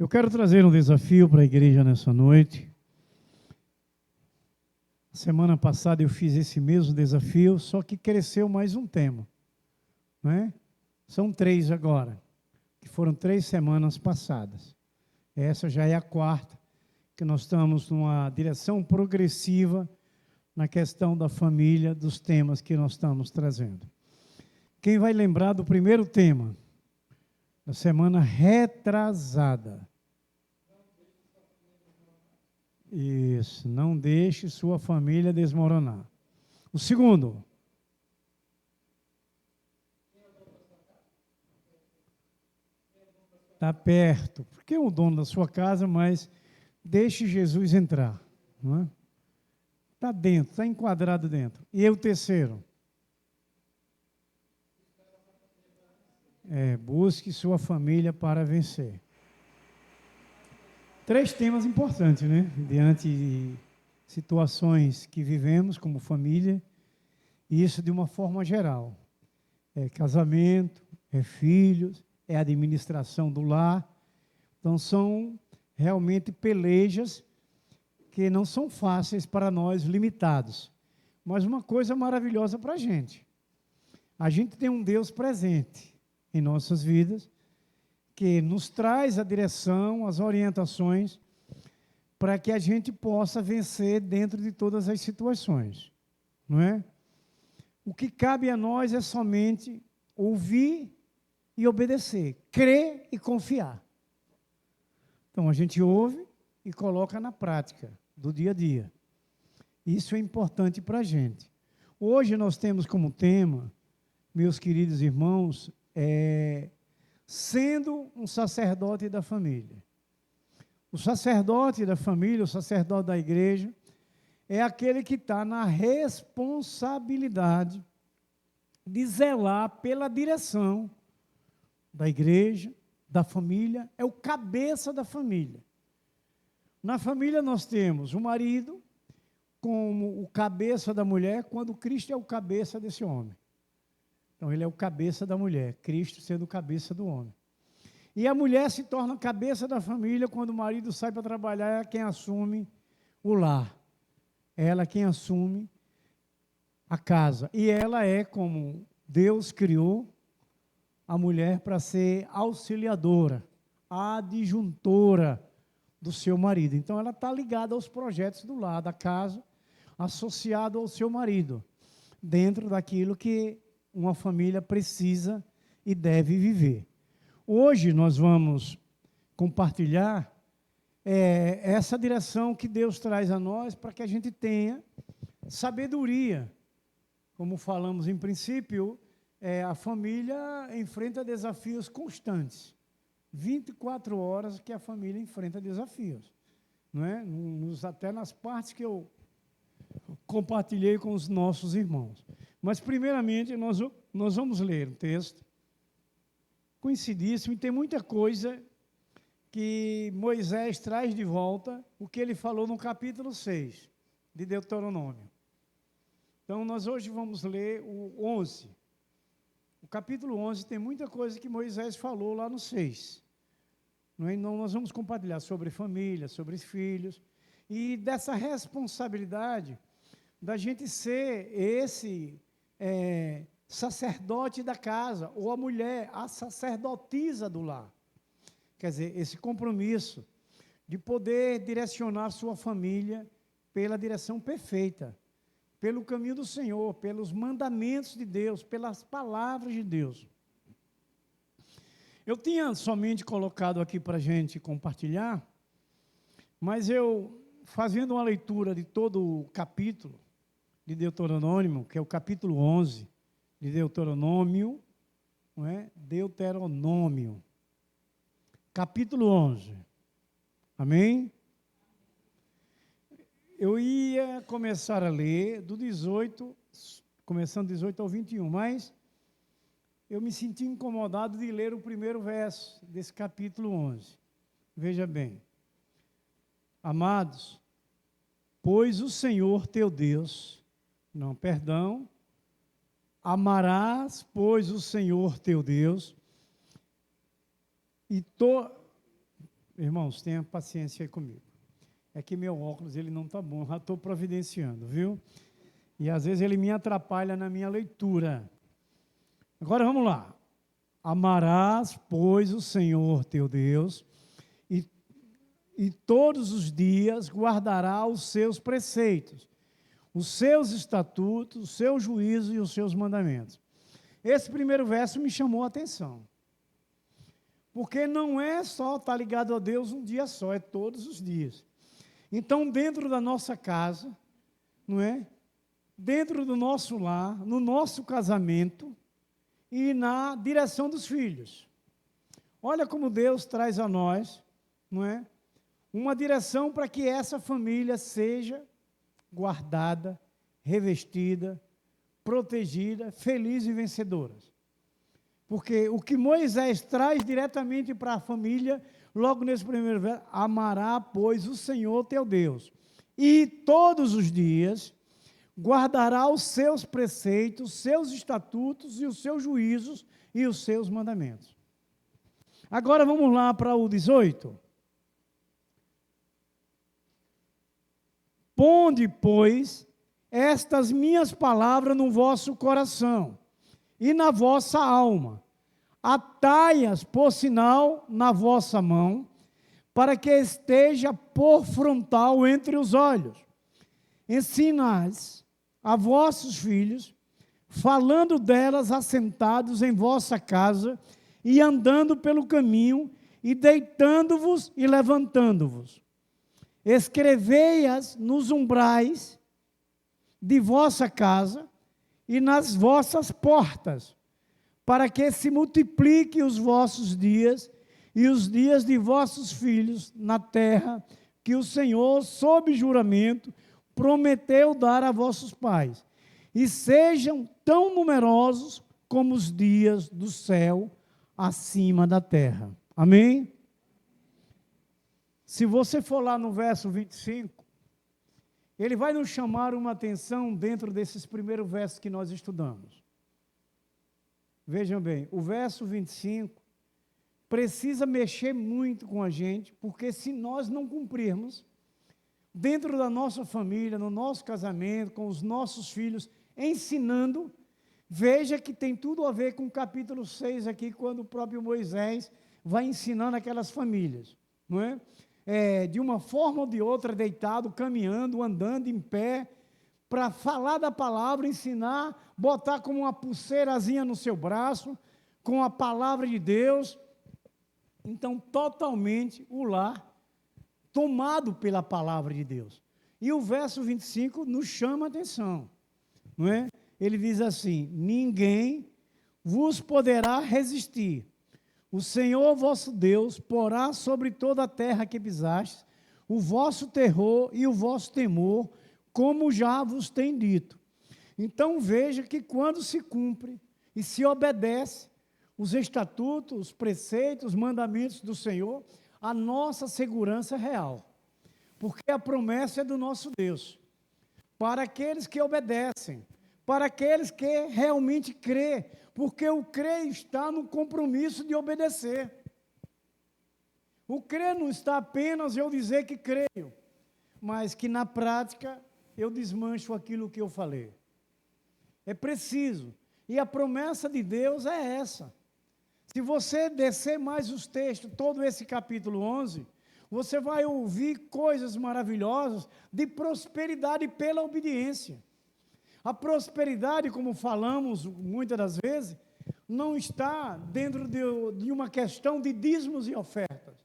Eu quero trazer um desafio para a igreja nessa noite. Semana passada eu fiz esse mesmo desafio, só que cresceu mais um tema, não é? São 3 agora, que foram 3 semanas passadas. Essa já é a 4ª, que nós estamos numa direção progressiva na questão da família, dos temas que nós estamos trazendo. Quem vai lembrar do primeiro tema? Da semana retrasada. Isso, não deixe sua família desmoronar. O segundo. Está perto, porque é o dono da sua casa, mas deixe Jesus entrar. Não é? Está dentro, está enquadrado dentro. E o terceiro? Busque sua família para vencer. 3 temas importantes, né? Diante de situações que vivemos como família, e isso de uma forma geral. É casamento, é filhos, é administração do lar. Então, são realmente pelejas que não são fáceis para nós, limitados. Mas uma coisa maravilhosa para a gente. A gente tem um Deus presente em nossas vidas, que nos traz a direção, as orientações, para que a gente possa vencer dentro de todas as situações, não é? O que cabe a nós é somente ouvir e obedecer, crer e confiar. Então, a gente ouve e coloca na prática, do dia a dia. Isso é importante para a gente. Hoje nós temos como tema, meus queridos irmãos, sendo um sacerdote da família. O sacerdote da família, o sacerdote da igreja, é aquele que está na responsabilidade de zelar pela direção da igreja, da família, é o cabeça da família. Na família nós temos o marido como o cabeça da mulher, quando Cristo é o cabeça desse homem. Então, ele é o cabeça da mulher, Cristo sendo o cabeça do homem. E a mulher se torna cabeça da família quando o marido sai para trabalhar, é quem assume o lar. É ela quem assume a casa. E ela é, como Deus criou a mulher para ser auxiliadora, adjuntora do seu marido. Então, ela está ligada aos projetos do lar, da casa, associado ao seu marido, dentro daquilo que uma família precisa e deve viver. Hoje nós vamos compartilhar essa direção que Deus traz a nós para que a gente tenha sabedoria. Como falamos em princípio, a família enfrenta desafios constantes. 24 horas que a família enfrenta desafios. Não é? Até nas partes que eu compartilhei com os nossos irmãos. Mas, primeiramente, nós vamos ler um texto conhecidíssimo, e tem muita coisa que Moisés traz de volta, o que ele falou no capítulo 6 de Deuteronômio. Então, nós hoje vamos ler o 11. O capítulo 11 tem muita coisa que Moisés falou lá no 6. Então, nós vamos compartilhar sobre família, sobre filhos, e dessa responsabilidade da gente ser esse sacerdote da casa, ou a mulher, a sacerdotisa do lar. Quer dizer, esse compromisso de poder direcionar sua família pela direção perfeita, pelo caminho do Senhor, pelos mandamentos de Deus, pelas palavras de Deus. Eu tinha somente colocado aqui para a gente compartilhar, mas eu, fazendo uma leitura de todo o capítulo de Deuteronômio, que é o capítulo 11 de Deuteronômio, não é? Deuteronômio, capítulo 11, amém? Eu ia começar a ler do 18, começando 18 ao 21, mas eu me senti incomodado de ler o primeiro verso desse capítulo 11. Veja bem, amados, pois o Senhor teu Deus, amarás, pois, o Senhor teu Deus, Irmãos, tenha paciência aí comigo. É que meu óculos ele não está bom, já estou providenciando, viu? E às vezes ele me atrapalha na minha leitura. Agora vamos lá. Amarás, pois, o Senhor teu Deus, e todos os dias guardará os seus preceitos, os seus estatutos, os seus juízos e os seus mandamentos. Esse primeiro verso me chamou a atenção. Porque não é só estar ligado a Deus um dia só, é todos os dias. Então, dentro da nossa casa, não é? Dentro do nosso lar, no nosso casamento e na direção dos filhos. Olha como Deus traz a nós, não é? Uma direção para que essa família seja guardada, revestida, protegida, feliz e vencedora. Porque o que Moisés traz diretamente para a família, logo nesse primeiro verso, amará, pois, o Senhor teu Deus, e todos os dias guardará os seus preceitos, os seus estatutos e os seus juízos e os seus mandamentos. Agora vamos lá para o 18. Ponde, pois, estas minhas palavras no vosso coração e na vossa alma, atai-as por sinal na vossa mão, para que esteja por frontal entre os olhos. Ensinai-as a vossos filhos, falando delas assentados em vossa casa, e andando pelo caminho, e deitando-vos e levantando-vos. Escrevei-as nos umbrais de vossa casa e nas vossas portas, para que se multipliquem os vossos dias e os dias de vossos filhos na terra que o Senhor, sob juramento, prometeu dar a vossos pais, e sejam tão numerosos como os dias do céu acima da terra. Amém? Se você for lá no verso 25, ele vai nos chamar uma atenção dentro desses primeiros versos que nós estudamos. Vejam bem, o verso 25 precisa mexer muito com a gente, porque se nós não cumprirmos, dentro da nossa família, no nosso casamento, com os nossos filhos, ensinando, veja que tem tudo a ver com o capítulo 6 aqui, quando o próprio Moisés vai ensinando aquelas famílias, não é? De uma forma ou de outra, deitado, caminhando, andando em pé, para falar da palavra, ensinar, botar como uma pulseirazinha no seu braço, com a palavra de Deus. Então, totalmente o lar tomado pela palavra de Deus. E o verso 25 nos chama a atenção, não é? Ele diz assim: ninguém vos poderá resistir. O Senhor vosso Deus porá sobre toda a terra que pisastes o vosso terror e o vosso temor, como já vos tem dito. Então veja que quando se cumpre e se obedece os estatutos, os preceitos, os mandamentos do Senhor, a nossa segurança é real. Porque a promessa é do nosso Deus. Para aqueles que obedecem, para aqueles que realmente crê, porque o crer está no compromisso de obedecer. O crer não está apenas eu dizer que creio, mas que na prática eu desmancho aquilo que eu falei. É preciso. E a promessa de Deus é essa. Se você descer mais os textos, todo esse capítulo 11, você vai ouvir coisas maravilhosas de prosperidade pela obediência. A prosperidade, como falamos muitas das vezes, não está dentro de uma questão de dízimos e ofertas.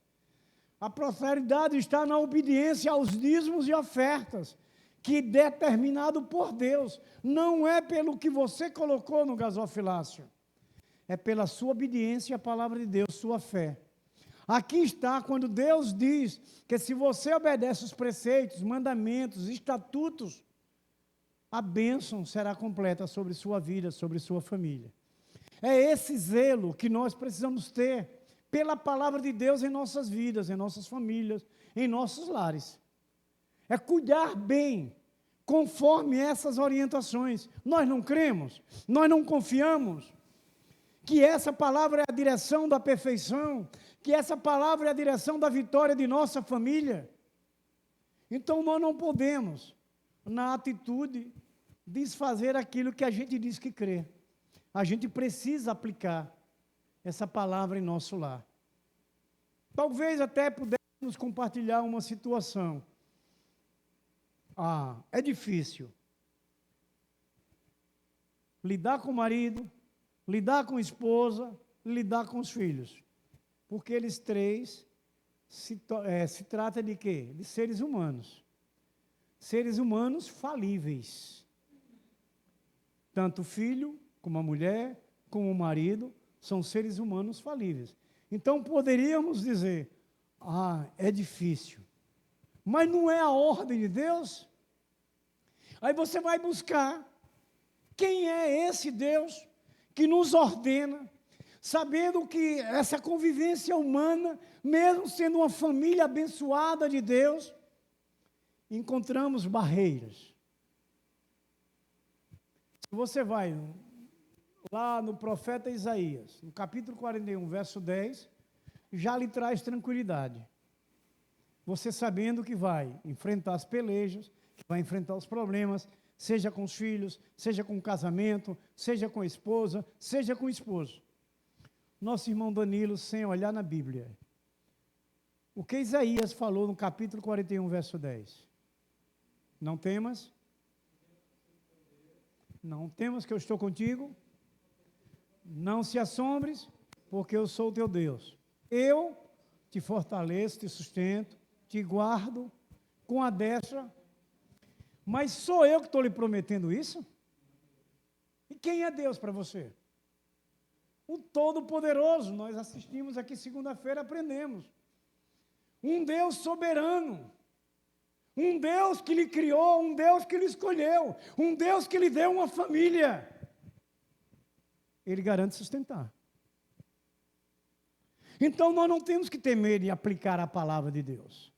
A prosperidade está na obediência aos dízimos e ofertas, que é determinado por Deus. Não é pelo que você colocou no gasofilácio. É pela sua obediência à palavra de Deus, sua fé. Aqui está quando Deus diz que se você obedece os preceitos, mandamentos, estatutos, a bênção será completa sobre sua vida, sobre sua família. É esse zelo que nós precisamos ter pela palavra de Deus em nossas vidas, em nossas famílias, em nossos lares. É cuidar bem, conforme essas orientações. Nós não cremos, nós não confiamos. que essa palavra é a direção da perfeição, que essa palavra é a direção da vitória de nossa família. Então, nós não podemos, na atitude, desfazer aquilo que a gente diz que crê. A gente precisa aplicar essa palavra em nosso lar. Talvez até pudéssemos compartilhar uma situação. É difícil lidar com o marido, lidar com a esposa, lidar com os filhos. Porque eles três se trata de quê? De seres humanos. Seres humanos falíveis. Tanto o filho, como a mulher, como o marido, são seres humanos falíveis. Então, poderíamos dizer, é difícil. Mas não é a ordem de Deus? Aí você vai buscar quem é esse Deus que nos ordena, sabendo que essa convivência humana, mesmo sendo uma família abençoada de Deus, encontramos barreiras. Se você vai lá no profeta Isaías, no capítulo 41, verso 10, já lhe traz tranquilidade. Você sabendo que vai enfrentar as pelejas, que vai enfrentar os problemas, seja com os filhos, seja com o casamento, seja com a esposa, seja com o esposo. Nosso irmão Danilo, sem olhar na Bíblia, o que Isaías falou no capítulo 41, verso 10? Não temas? Não temas que eu estou contigo? Não se assombres, porque eu sou o teu Deus. Eu te fortaleço, te sustento, te guardo com a destra. Mas sou eu que estou lhe prometendo isso? E quem é Deus para você? O Todo-Poderoso. Nós assistimos aqui segunda-feira, aprendemos. Um Deus soberano. Um Deus que lhe criou, um Deus que lhe escolheu, um Deus que lhe deu uma família. Ele garante sustentar. Então, nós não temos que ter medo de aplicar a palavra de Deus.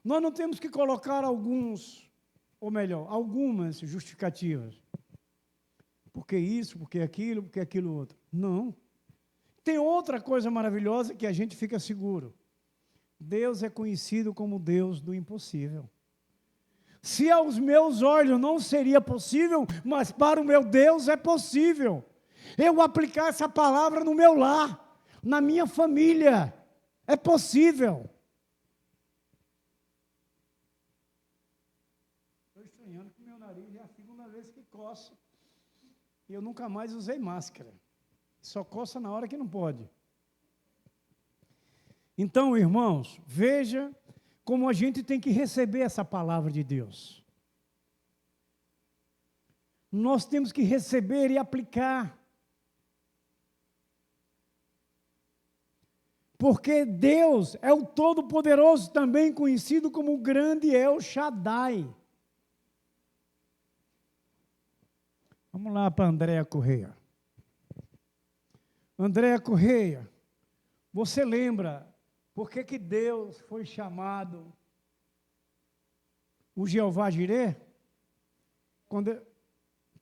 Nós não temos que colocar algumas justificativas. Por que isso, por que aquilo outro. Não. Tem outra coisa maravilhosa que a gente fica seguro. Deus é conhecido como Deus do impossível. Se aos meus olhos não seria possível, mas para o meu Deus é possível. Eu aplicar essa palavra no meu lar, na minha família, é possível. Estou estranhando que meu nariz é a segunda vez que coça. E eu nunca mais usei máscara. Só coça na hora que não pode. Então, irmãos, veja como a gente tem que receber essa palavra de Deus. Nós temos que receber e aplicar. Porque Deus é o Todo-Poderoso, também conhecido como o grande El Shaddai. Vamos lá para Andréa Correia. Andréa Correia, você lembra por que Deus foi chamado o Jeová Jireh?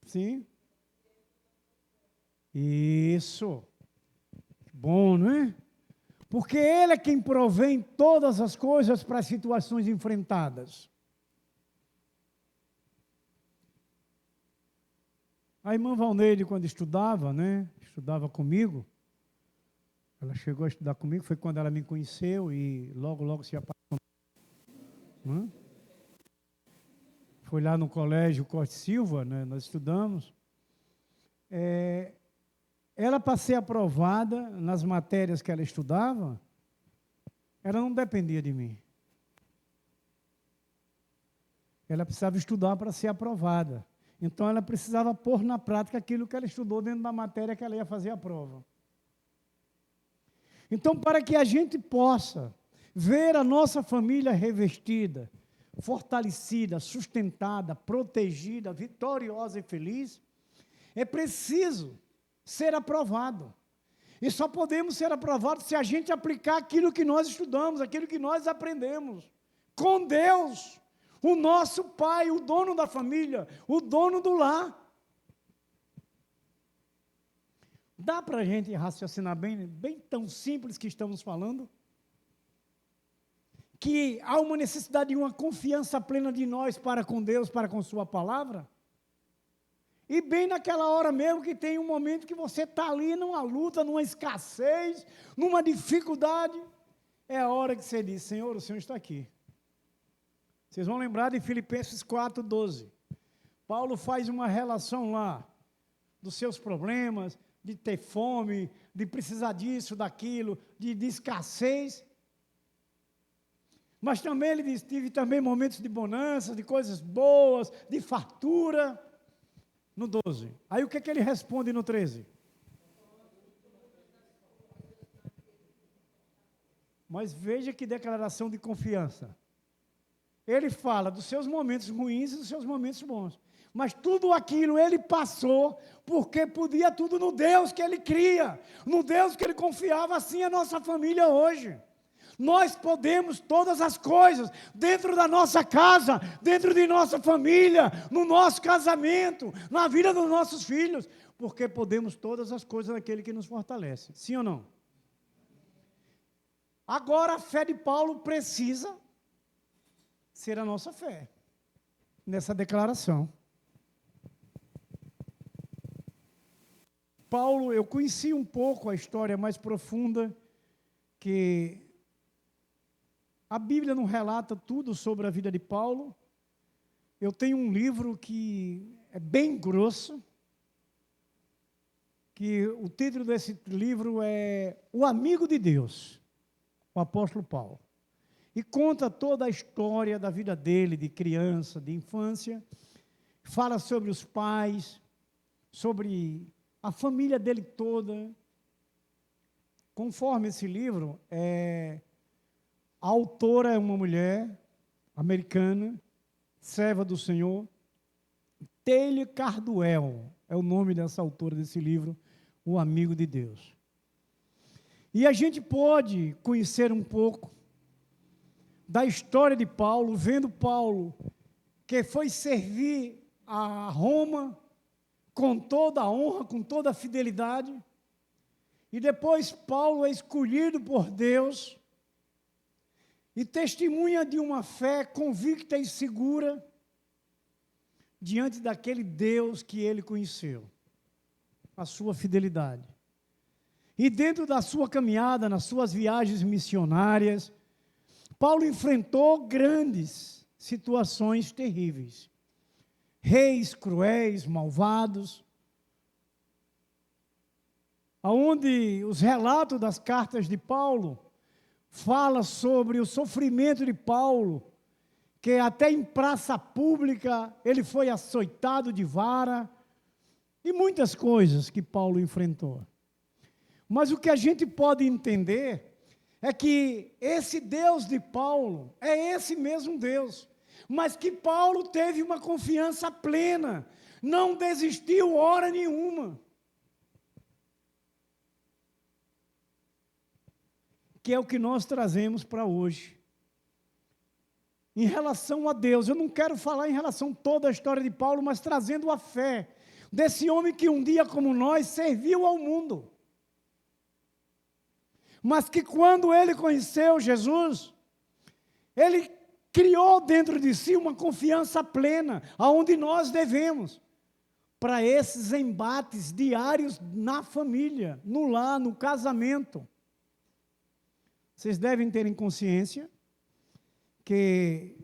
Sim? Isso. Bom, não é? Porque Ele é quem provém todas as coisas para as situações enfrentadas. A irmã Valneide, quando estudava, né? Estudava comigo. Ela chegou a estudar comigo, foi quando ela me conheceu e logo se apaixonou. Foi lá no colégio Costa Silva, né, nós estudamos. Ela, para ser aprovada nas matérias que ela estudava, ela não dependia de mim. Ela precisava estudar para ser aprovada. Então, ela precisava pôr na prática aquilo que ela estudou dentro da matéria que ela ia fazer a prova. Então, para que a gente possa ver a nossa família revestida, fortalecida, sustentada, protegida, vitoriosa e feliz, é preciso ser aprovado. E só podemos ser aprovados se a gente aplicar aquilo que nós estudamos, aquilo que nós aprendemos. Com Deus, o nosso Pai, o dono da família, o dono do lar. Dá para a gente raciocinar bem tão simples que estamos falando? Que há uma necessidade de uma confiança plena de nós para com Deus, para com sua palavra? E bem naquela hora mesmo que tem um momento que você está ali numa luta, numa escassez, numa dificuldade, é a hora que você diz, Senhor, o Senhor está aqui. Vocês vão lembrar de Filipenses 4:12. Paulo faz uma relação lá dos seus problemas, de ter fome, de precisar disso, daquilo, de escassez. Mas também ele diz, tive também momentos de bonança, de coisas boas, de fartura, no 12. Aí o que ele responde no 13? Mas veja que declaração de confiança. Ele fala dos seus momentos ruins e dos seus momentos bons. Mas tudo aquilo ele passou, porque podia tudo no Deus que ele cria, no Deus que ele confiava. Assim é a nossa família hoje. Nós podemos todas as coisas, dentro da nossa casa, dentro de nossa família, no nosso casamento, na vida dos nossos filhos, porque podemos todas as coisas naquele que nos fortalece. Sim ou não? Agora a fé de Paulo precisa ser a nossa fé, nessa declaração. Paulo, eu conheci um pouco a história mais profunda, que a Bíblia não relata tudo sobre a vida de Paulo. Eu tenho um livro que é bem grosso, que o título desse livro é O Amigo de Deus, o apóstolo Paulo. E conta toda a história da vida dele, de criança, de infância. Fala sobre os pais, sobre a família dele toda. Conforme esse livro, a autora é uma mulher americana, serva do Senhor, Taylor Cardwell, é o nome dessa autora desse livro, O Amigo de Deus. E a gente pode conhecer um pouco da história de Paulo, vendo Paulo, que foi servir a Roma com toda a honra, com toda a fidelidade, e depois Paulo é escolhido por Deus, e testemunha de uma fé convicta e segura, diante daquele Deus que ele conheceu, a sua fidelidade. E dentro da sua caminhada, nas suas viagens missionárias, Paulo enfrentou grandes situações terríveis. Reis cruéis, malvados, aonde os relatos das cartas de Paulo fala sobre o sofrimento de Paulo, que até em praça pública ele foi açoitado de vara, e muitas coisas que Paulo enfrentou. Mas o que a gente pode entender é que esse Deus de Paulo é esse mesmo Deus, mas que Paulo teve uma confiança plena, não desistiu hora nenhuma. Que é o que nós trazemos para hoje. Em relação a Deus, eu não quero falar em relação a toda a história de Paulo, mas trazendo a fé desse homem que um dia, como nós, serviu ao mundo. Mas que quando ele conheceu Jesus, ele criou dentro de si uma confiança plena, aonde nós devemos, para esses embates diários na família, no lar, no casamento. Vocês devem ter em consciência que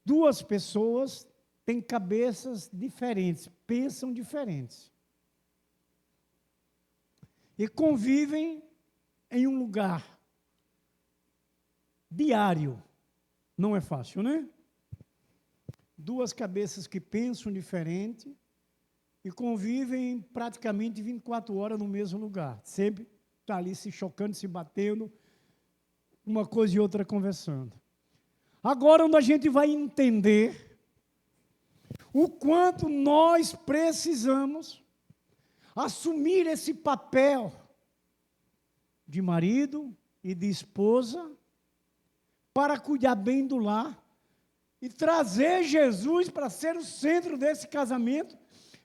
duas pessoas têm cabeças diferentes, pensam diferentes. E convivem em um lugar diário. Não é fácil, né? Duas cabeças que pensam diferente e convivem praticamente 24 horas no mesmo lugar. Sempre está ali se chocando, se batendo, uma coisa e outra conversando. Agora, onde a gente vai entender o quanto nós precisamos assumir esse papel de marido e de esposa para cuidar bem do lar e trazer Jesus para ser o centro desse casamento,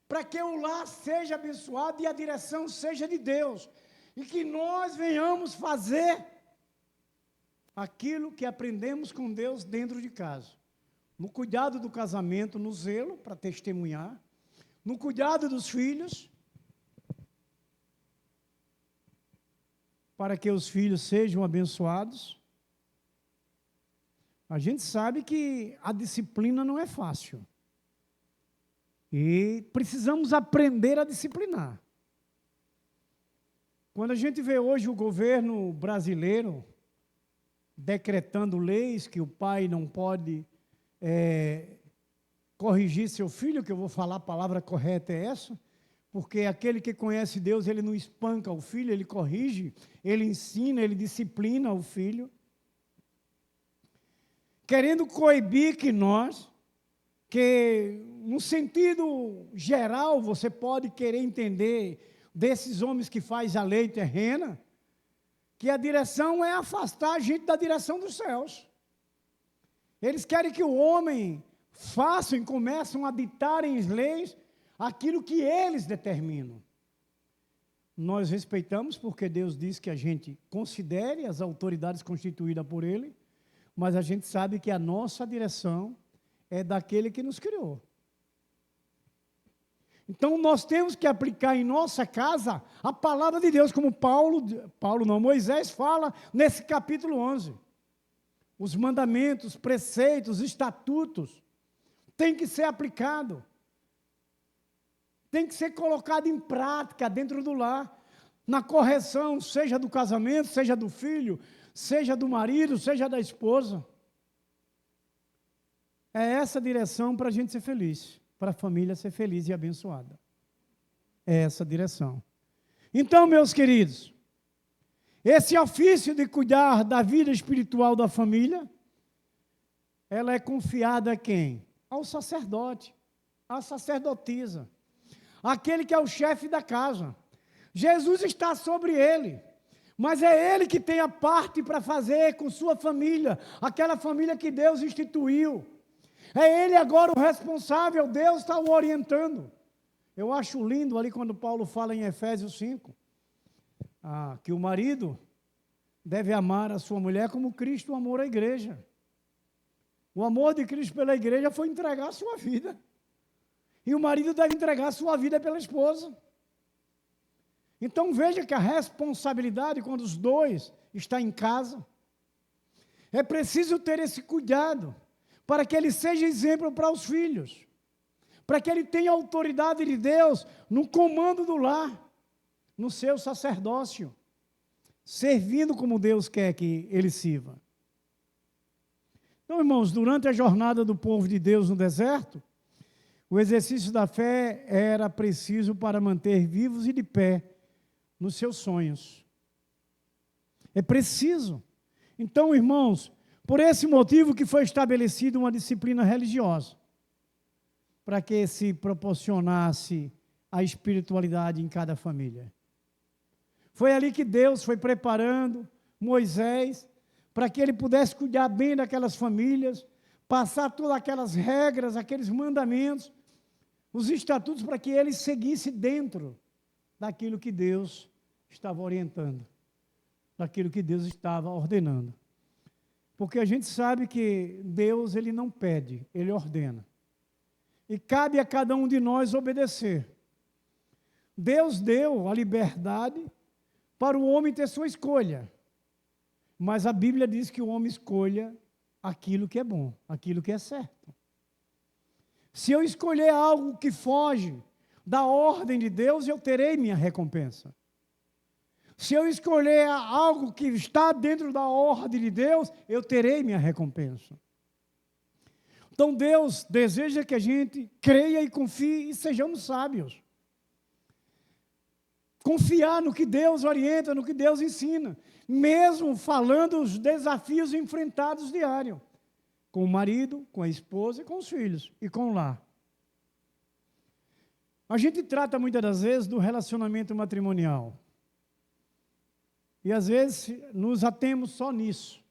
para que o lar seja abençoado e a direção seja de Deus, e que nós venhamos fazer aquilo que aprendemos com Deus dentro de casa, no cuidado do casamento, no zelo para testemunhar, no cuidado dos filhos, para que os filhos sejam abençoados. A gente sabe que a disciplina não é fácil. E precisamos aprender a disciplinar. Quando a gente vê hoje o governo brasileiro decretando leis que o pai não pode corrigir seu filho, que eu vou falar a palavra correta é essa, porque aquele que conhece Deus, ele não espanca o filho, ele corrige, ele ensina, ele disciplina o filho, querendo coibir que nós, que no sentido geral você pode querer entender desses homens que fazem a lei terrena, que a direção é afastar a gente da direção dos céus. Eles querem que o homem faça e começam a ditarem as leis aquilo que eles determinam. Nós respeitamos porque Deus diz que a gente considere as autoridades constituídas por Ele, mas a gente sabe que a nossa direção é daquele que nos criou. Então, nós temos que aplicar em nossa casa a palavra de Deus, como Moisés fala nesse capítulo 11. Os mandamentos, preceitos, estatutos, tem que ser aplicado. Tem que ser colocado em prática dentro do lar, na correção, seja do casamento, seja do filho, seja do marido, seja da esposa. É essa a direção para a gente ser feliz, para a família ser feliz e abençoada. É essa a direção. Então, meus queridos, esse ofício de cuidar da vida espiritual da família, ela é confiada a quem? Ao sacerdote, à sacerdotisa, aquele que é o chefe da casa. Jesus está sobre ele, mas é ele que tem a parte para fazer com sua família, aquela família que Deus instituiu. É ele agora o responsável, Deus está o orientando. Eu acho lindo ali quando Paulo fala em Efésios 5, que o marido deve amar a sua mulher como Cristo amou a igreja. O amor de Cristo pela igreja foi entregar a sua vida. E o marido deve entregar a sua vida pela esposa. Então veja que a responsabilidade, quando os dois estão em casa, é preciso ter esse cuidado, para que ele seja exemplo para os filhos, para que ele tenha a autoridade de Deus no comando do lar, no seu sacerdócio, servindo como Deus quer que ele sirva. Então, irmãos, durante a jornada do povo de Deus no deserto, o exercício da fé era preciso para manter vivos e de pé nos seus sonhos. É preciso. Então, irmãos, por esse motivo que foi estabelecida uma disciplina religiosa, para que se proporcionasse a espiritualidade em cada família. Foi ali que Deus foi preparando Moisés para que ele pudesse cuidar bem daquelas famílias, passar todas aquelas regras, aqueles mandamentos, os estatutos, para que ele seguisse dentro daquilo que Deus estava orientando, daquilo que Deus estava ordenando. Porque a gente sabe que Deus, ele não pede, ele ordena. E cabe a cada um de nós obedecer. Deus deu a liberdade para o homem ter sua escolha. Mas a Bíblia diz que o homem escolha aquilo que é bom, aquilo que é certo. Se eu escolher algo que foge da ordem de Deus, eu terei minha recompensa. Se eu escolher algo que está dentro da ordem de Deus, eu terei minha recompensa. Então Deus deseja que a gente creia e confie e sejamos sábios. Confiar no que Deus orienta, no que Deus ensina, mesmo falando os desafios enfrentados diário, com o marido, com a esposa e com os filhos, e com o lar. A gente trata muitas das vezes do relacionamento matrimonial. E às vezes nos atemos só nisso.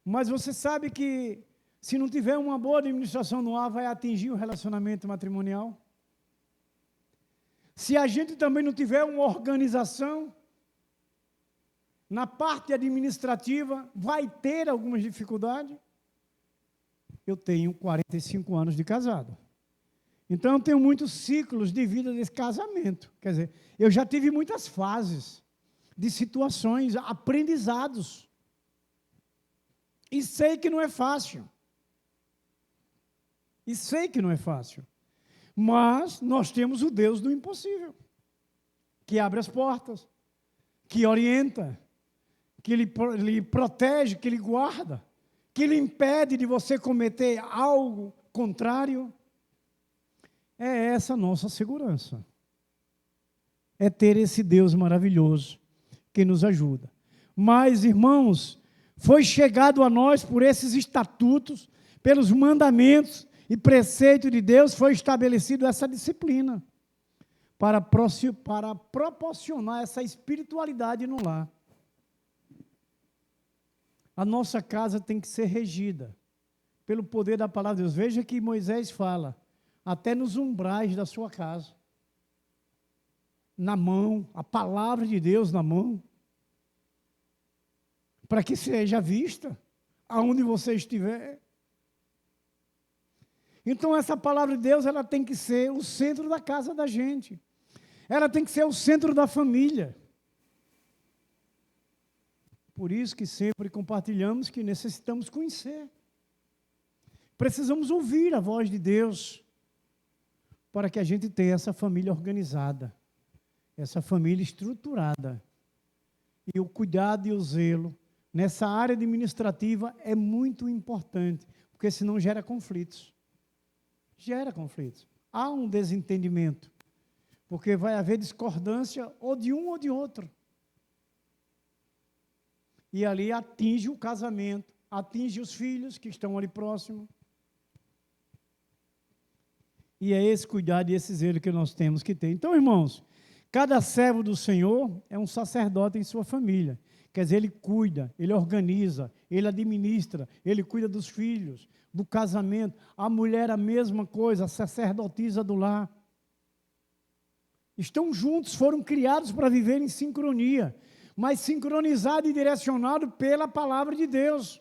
Mas você sabe que se não tiver uma boa administração no ar, vai atingir o relacionamento matrimonial? Se a gente também não tiver uma organização, na parte administrativa, vai ter algumas dificuldades. Eu tenho 45 anos de casado. Então, eu tenho muitos ciclos de vida desse casamento. Quer dizer, eu já tive muitas fases de situações, aprendizados. E sei que não é fácil. E sei que não é fácil. Mas nós temos o Deus do impossível, que abre as portas, que orienta, que lhe protege, que lhe guarda, que lhe impede de você cometer algo contrário. É essa a nossa segurança. É ter esse Deus maravilhoso que nos ajuda. Mas, irmãos, foi chegado a nós por esses estatutos, pelos mandamentos e preceitos de Deus, foi estabelecido essa disciplina para proporcionar essa espiritualidade no lar. A nossa casa tem que ser regida pelo poder da palavra de Deus. Veja que Moisés fala, até nos umbrais da sua casa, na mão, a palavra de Deus na mão, para que seja vista aonde você estiver. Então, essa palavra de Deus, ela tem que ser o centro da casa da gente. Ela tem que ser o centro da família. Por isso que sempre compartilhamos que necessitamos conhecer. Precisamos ouvir a voz de Deus para que a gente tenha essa família organizada, essa família estruturada. E o cuidado e o zelo nessa área administrativa é muito importante, porque senão gera conflitos. Gera conflitos. Há um desentendimento, porque vai haver discordância ou de um ou de outro. E ali atinge o casamento, atinge os filhos que estão ali próximos. E é esse cuidado e esse zelo que nós temos que ter. Então, irmãos, cada servo do Senhor é um sacerdote em sua família. Quer dizer, ele cuida, ele organiza, ele administra, ele cuida dos filhos, do casamento. A mulher a mesma coisa, a sacerdotisa do lar. Estão juntos, foram criados para viver em sincronia, mas sincronizado e direcionado pela palavra de Deus.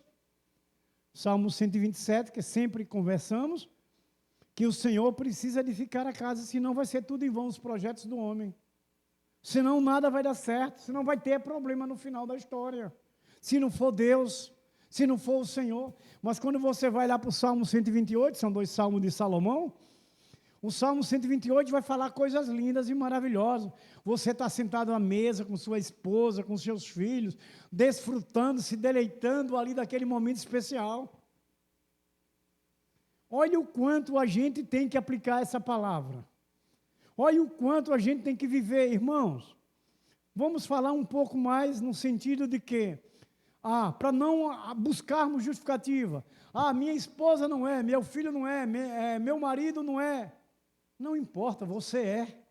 Salmo 127, que sempre conversamos, que o Senhor precisa edificar a casa, senão vai ser tudo em vão os projetos do homem. Senão nada vai dar certo, senão vai ter problema no final da história. Se não for Deus, se não for o Senhor. Mas quando você vai lá para o Salmo 128, são 2 salmos de Salomão, o Salmo 128 vai falar coisas lindas e maravilhosas. Você está sentado à mesa com sua esposa, com seus filhos, desfrutando, se deleitando ali daquele momento especial. Olha o quanto a gente tem que aplicar essa palavra. Olha o quanto a gente tem que viver, irmãos. Vamos falar um pouco mais no sentido de que, para não buscarmos justificativa. Minha esposa não é, meu filho não é, meu marido não é. Não importa, você é.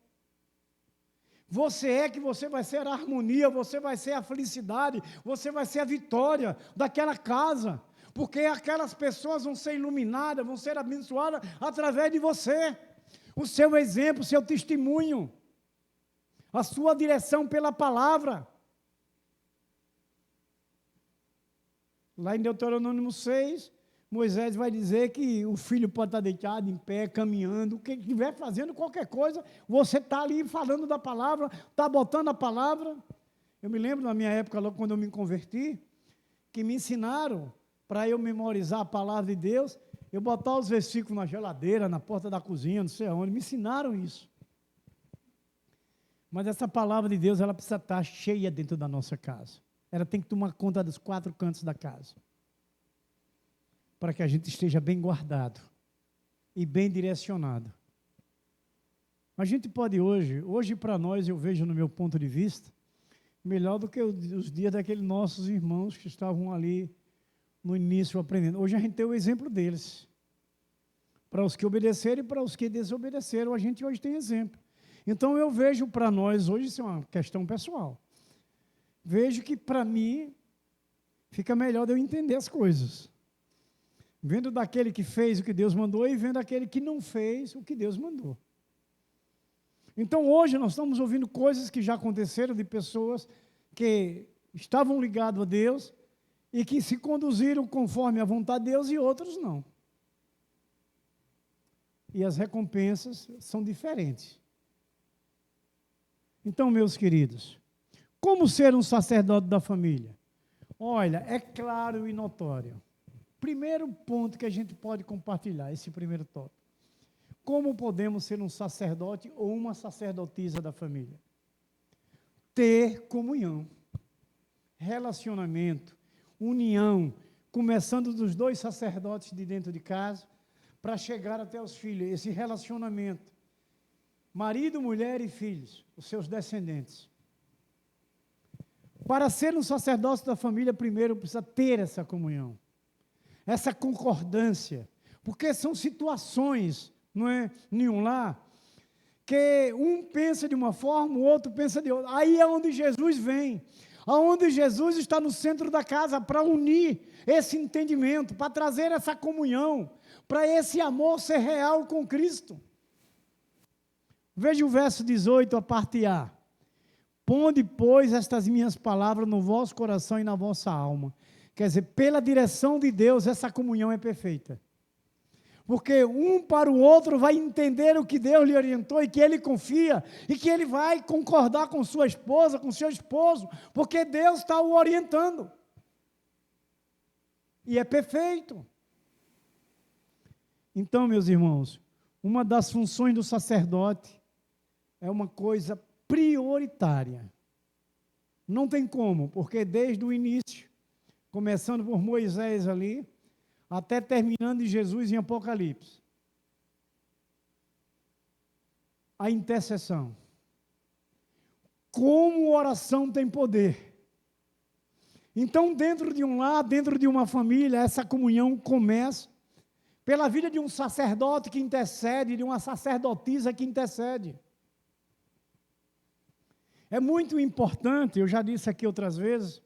Você é que você vai ser a harmonia, você vai ser a felicidade, você vai ser a vitória daquela casa. Porque aquelas pessoas vão ser iluminadas, vão ser abençoadas através de você. O seu exemplo, o seu testemunho, a sua direção pela palavra. Lá em Deuteronômio 6, Moisés vai dizer que o filho pode estar deitado, em pé, caminhando, o que estiver fazendo, qualquer coisa, você está ali falando da palavra, está botando a palavra. Eu me lembro na minha época, logo quando eu me converti, que me ensinaram, para eu memorizar a palavra de Deus, eu botar os versículos na geladeira, na porta da cozinha, não sei aonde, me ensinaram isso. Mas essa palavra de Deus, ela precisa estar cheia dentro da nossa casa. Ela tem que tomar conta dos 4 cantos da casa, para que a gente esteja bem guardado e bem direcionado. A gente pode hoje para nós, eu vejo no meu ponto de vista, melhor do que os dias daqueles nossos irmãos que estavam ali no início aprendendo. Hoje a gente tem o exemplo deles. Para os que obedeceram e para os que desobedeceram, a gente hoje tem exemplo. Então eu vejo para nós, hoje isso é uma questão pessoal, vejo que para mim fica melhor de eu entender as coisas. Vendo daquele que fez o que Deus mandou e vendo aquele que não fez o que Deus mandou. Então, hoje, nós estamos ouvindo coisas que já aconteceram de pessoas que estavam ligadas a Deus e que se conduziram conforme a vontade de Deus e outros não. E as recompensas são diferentes. Então, meus queridos, como ser um sacerdote da família? Olha, é claro e notório. Primeiro ponto que a gente pode compartilhar, esse primeiro tópico. Como podemos ser um sacerdote ou uma sacerdotisa da família? Ter comunhão, relacionamento, união, começando dos dois sacerdotes de dentro de casa, para chegar até os filhos, esse relacionamento. Marido, mulher e filhos, os seus descendentes. Para ser um sacerdote da família, primeiro precisa ter essa comunhão, essa concordância, porque são situações, não é nenhum lá, que um pensa de uma forma, o outro pensa de outra. Aí é onde Jesus vem, aonde Jesus está no centro da casa para unir esse entendimento, para trazer essa comunhão, para esse amor ser real com Cristo. Veja o verso 18, a parte A. Ponde, pois, estas minhas palavras no vosso coração e na vossa alma. Quer dizer, pela direção de Deus, essa comunhão é perfeita. Porque um para o outro vai entender o que Deus lhe orientou e que ele confia, e que ele vai concordar com sua esposa, com seu esposo, porque Deus está o orientando. E é perfeito. Então, meus irmãos, uma das funções do sacerdote é uma coisa prioritária. Não tem como, porque desde o início, começando por Moisés ali, até terminando em Jesus em Apocalipse, a intercessão. Como oração tem poder. Então, dentro de um lar, dentro de uma família, essa comunhão começa pela vida de um sacerdote que intercede, de uma sacerdotisa que intercede. É muito importante, eu já disse aqui outras vezes,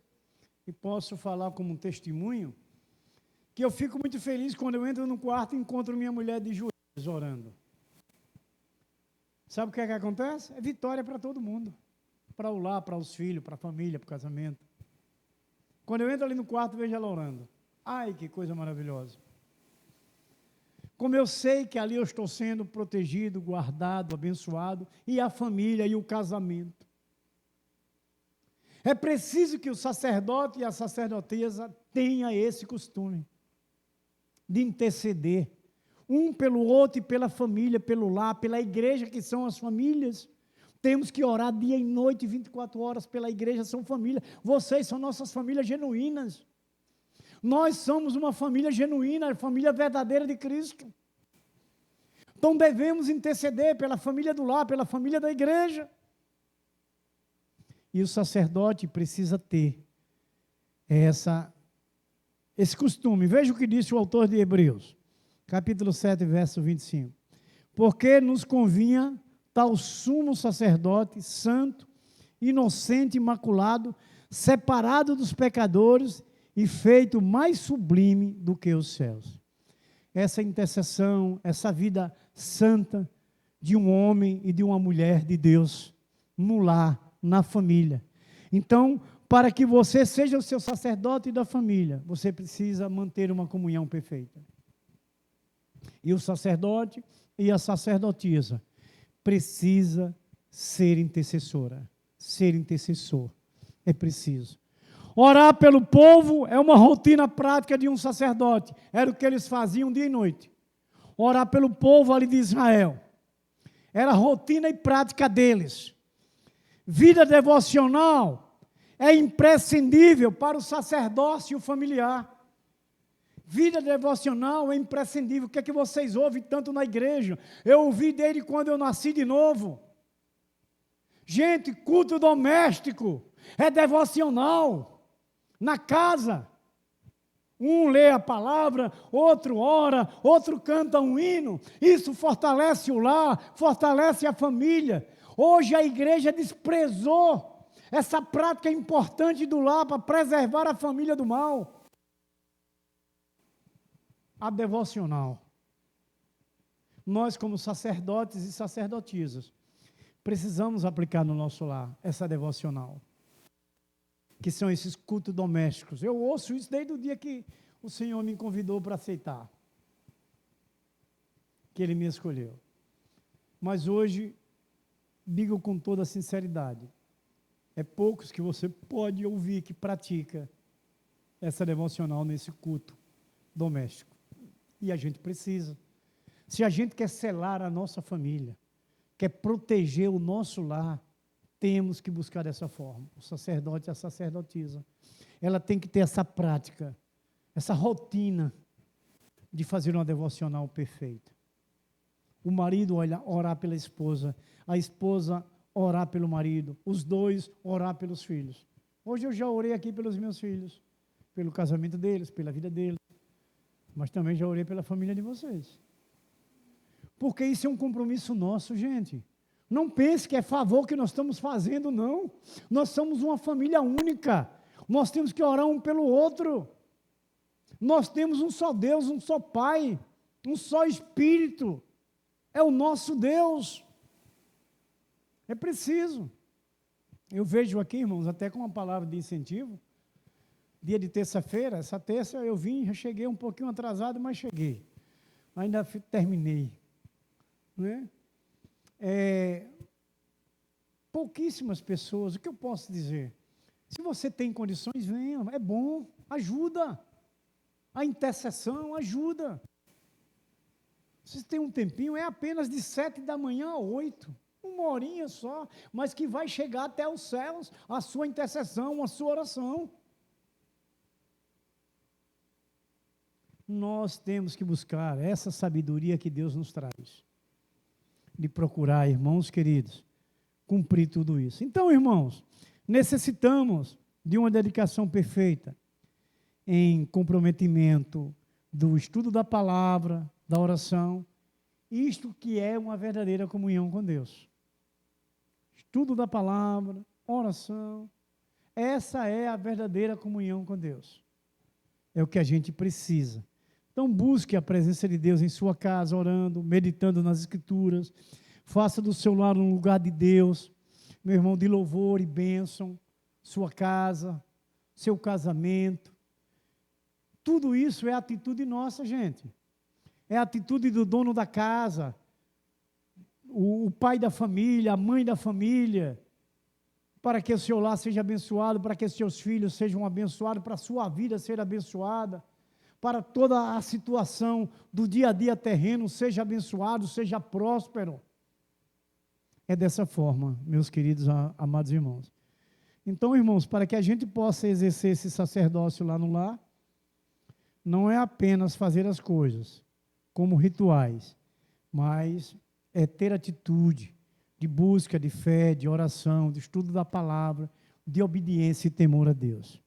e posso falar como um testemunho, que eu fico muito feliz quando eu entro no quarto e encontro minha mulher de joelhos orando. Sabe o que é que acontece? É vitória para todo mundo. Para o lar, para os filhos, para a família, para o casamento. Quando eu entro ali no quarto, vejo ela orando. Ai, que coisa maravilhosa. Como eu sei que ali eu estou sendo protegido, guardado, abençoado, e a família e o casamento. É preciso que o sacerdote e a sacerdotisa tenham esse costume de interceder, um pelo outro e pela família, pelo lar, pela igreja, que são as famílias. Temos que orar dia e noite, 24 horas pela igreja, são família. Vocês são nossas famílias genuínas. Nós somos uma família genuína, a família verdadeira de Cristo. Então devemos interceder pela família do lar, pela família da igreja. E o sacerdote precisa ter esse costume. Veja o que disse o autor de Hebreus, capítulo 7, verso 25. Porque nos convinha tal sumo sacerdote, santo, inocente, imaculado, separado dos pecadores e feito mais sublime do que os céus. Essa intercessão, essa vida santa de um homem e de uma mulher de Deus no lar, na família. Então, para que você seja o seu sacerdote da família, você precisa manter uma comunhão perfeita. E o sacerdote e a sacerdotisa precisa ser intercessora, ser intercessor. É preciso. Orar pelo povo é uma rotina prática de um sacerdote. Era o que eles faziam dia e noite. Orar pelo povo ali de Israel. Era a rotina e prática deles. Vida devocional é imprescindível para o sacerdócio familiar. Vida devocional é imprescindível. O que é que vocês ouvem tanto na igreja? Eu ouvi desde quando eu nasci de novo. Gente, culto doméstico é devocional. Na casa, um lê a palavra, outro ora, outro canta um hino. Isso fortalece o lar, fortalece a família. Hoje a igreja desprezou essa prática importante do lar para preservar a família do mal. A devocional. Nós, como sacerdotes e sacerdotisas, precisamos aplicar no nosso lar essa devocional, que são esses cultos domésticos. Eu ouço isso desde o dia que o Senhor me convidou para aceitar, que Ele me escolheu. Mas hoje, digo com toda sinceridade, é poucos que você pode ouvir que pratica essa devocional nesse culto doméstico. E a gente precisa. Se a gente quer selar a nossa família, quer proteger o nosso lar, temos que buscar dessa forma. O sacerdote e a sacerdotisa, ela tem que ter essa prática, essa rotina de fazer uma devocional perfeita. O marido orar pela esposa, a esposa orar pelo marido, os dois orar pelos filhos. Hoje eu já orei aqui pelos meus filhos, pelo casamento deles, pela vida deles, mas também já orei pela família de vocês. Porque isso é um compromisso nosso, gente. Não pense que é favor que nós estamos fazendo, não. Nós somos uma família única. Nós temos que orar um pelo outro. Nós temos um só Deus, um só Pai, um só Espírito. É o nosso Deus. É preciso. Eu vejo aqui, irmãos, até com uma palavra de incentivo, dia de terça-feira, essa terça eu vim, já cheguei um pouquinho atrasado, mas cheguei. Ainda terminei. Né? Pouquíssimas pessoas, o que eu posso dizer? Se você tem condições, venha, é bom, ajuda. A intercessão ajuda. Vocês têm um tempinho, é apenas de 7 da manhã a 8, uma horinha só, mas que vai chegar até os céus, a sua intercessão, a sua oração. Nós temos que buscar essa sabedoria que Deus nos traz, de procurar, irmãos queridos, cumprir tudo isso. Então, irmãos, necessitamos de uma dedicação perfeita, em comprometimento do estudo da palavra, da oração, isto que é uma verdadeira comunhão com Deus. Estudo da palavra, oração, essa é a verdadeira comunhão com Deus. É o que a gente precisa. Então busque a presença de Deus em sua casa, orando, meditando nas Escrituras, faça do seu lar um lugar de Deus, meu irmão, de louvor e bênção, sua casa, seu casamento. Tudo isso é atitude nossa, gente. É a atitude do dono da casa, o pai da família, a mãe da família, para que o seu lar seja abençoado, para que seus filhos sejam abençoados, para a sua vida ser abençoada, para toda a situação do dia a dia terreno seja abençoado, seja próspero. É dessa forma, meus queridos amados irmãos. Então, irmãos, para que a gente possa exercer esse sacerdócio lá no lar, não é apenas fazer as coisas como rituais, mas é ter atitude de busca, de fé, de oração, de estudo da palavra, de obediência e temor a Deus.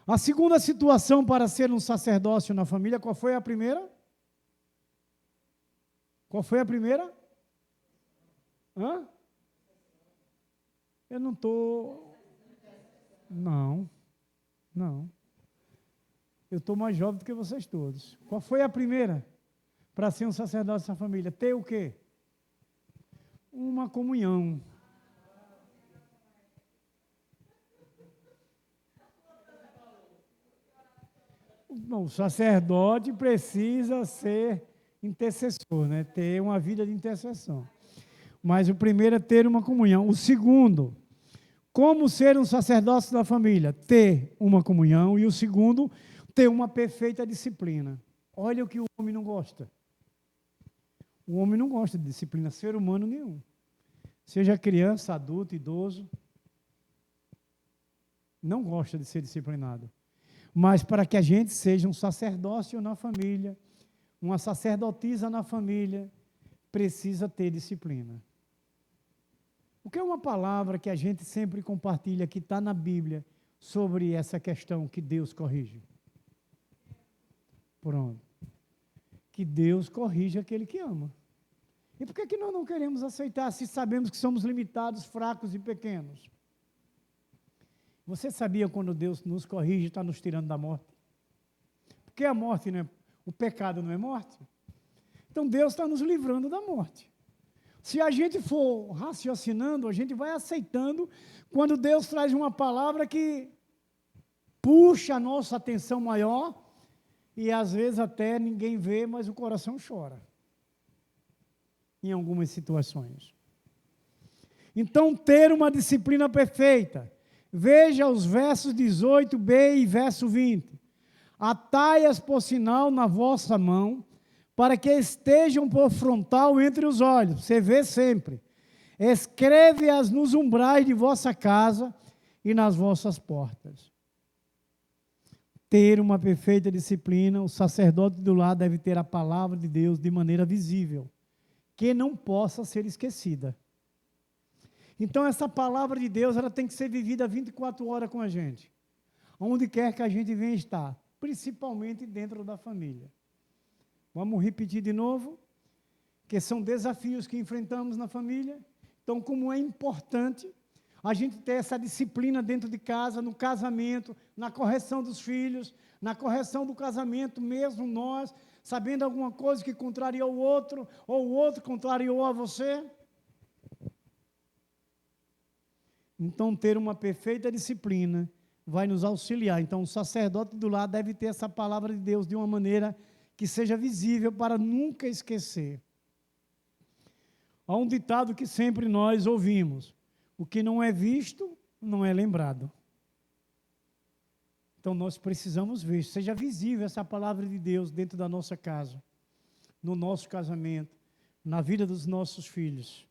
A segunda situação para ser um sacerdócio na família, qual foi a primeira? Qual foi a primeira? Hã? Eu não estou... Não. Eu estou mais jovem do que vocês todos. Qual foi a primeira? Para ser um sacerdote da família? Ter o quê? Uma comunhão. Não, o sacerdote precisa ser intercessor, né? Ter uma vida de intercessão. Mas o primeiro é ter uma comunhão. O segundo, como ser um sacerdote da família? Ter uma comunhão. E o segundo, ter uma perfeita disciplina. Olha o que o homem não gosta. O homem não gosta de disciplina, ser humano nenhum. Seja criança, adulto, idoso, não gosta de ser disciplinado. Mas para que a gente seja um sacerdócio na família, uma sacerdotisa na família, precisa ter disciplina. O que é uma palavra que a gente sempre compartilha, que está na Bíblia, sobre essa questão que Deus corrige? Pronto. Que Deus corrige aquele que ama. E por que nós não queremos aceitar, se sabemos que somos limitados, fracos e pequenos? Você sabia quando Deus nos corrige, está nos tirando da morte? Porque a morte não é, o pecado não é morte? Então Deus está nos livrando da morte. Se a gente for raciocinando, a gente vai aceitando quando Deus traz uma palavra que puxa a nossa atenção maior e às vezes até ninguém vê, mas o coração chora em algumas situações. Então, ter uma disciplina perfeita. Veja os versos 18b e verso 20. Atai-as por sinal na vossa mão, para que estejam por frontal entre os olhos. Você vê sempre. Escreve-as nos umbrais de vossa casa e nas vossas portas. Ter uma perfeita disciplina, o sacerdote do lar deve ter a palavra de Deus de maneira visível, que não possa ser esquecida. Então, essa palavra de Deus, ela tem que ser vivida 24 horas com a gente, onde quer que a gente venha estar, principalmente dentro da família. Vamos repetir de novo, que são desafios que enfrentamos na família. Então, como é importante a gente ter essa disciplina dentro de casa, no casamento, na correção dos filhos, na correção do casamento, mesmo nós, sabendo alguma coisa que contrariou o outro, ou o outro contrariou a você. Então, ter uma perfeita disciplina vai nos auxiliar. Então, o sacerdote do lar deve ter essa palavra de Deus de uma maneira que seja visível para nunca esquecer. Há um ditado que sempre nós ouvimos: o que não é visto, não é lembrado. Então, nós precisamos ver, seja visível essa palavra de Deus dentro da nossa casa, no nosso casamento, na vida dos nossos filhos.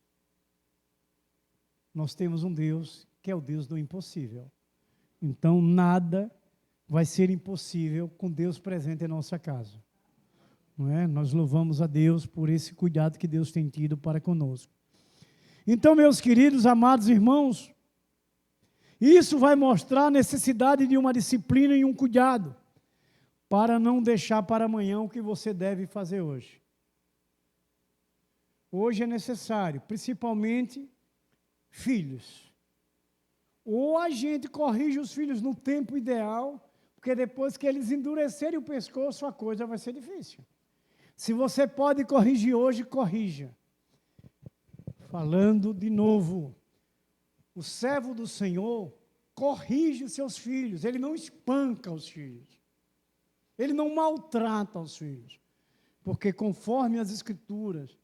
Nós temos um Deus que é o Deus do impossível. Então, nada vai ser impossível com Deus presente em nossa casa. Não é? Nós louvamos a Deus por esse cuidado que Deus tem tido para conosco. Então, meus queridos, amados irmãos, isso vai mostrar a necessidade de uma disciplina e um cuidado, para não deixar para amanhã o que você deve fazer hoje. Hoje é necessário, principalmente filhos. Ou a gente corrige os filhos no tempo ideal, porque depois que eles endurecerem o pescoço, a coisa vai ser difícil. Se você pode corrigir hoje, corrija. Falando de novo, o servo do Senhor corrige os seus filhos, ele não espanca os filhos, ele não maltrata os filhos, porque conforme as Escrituras,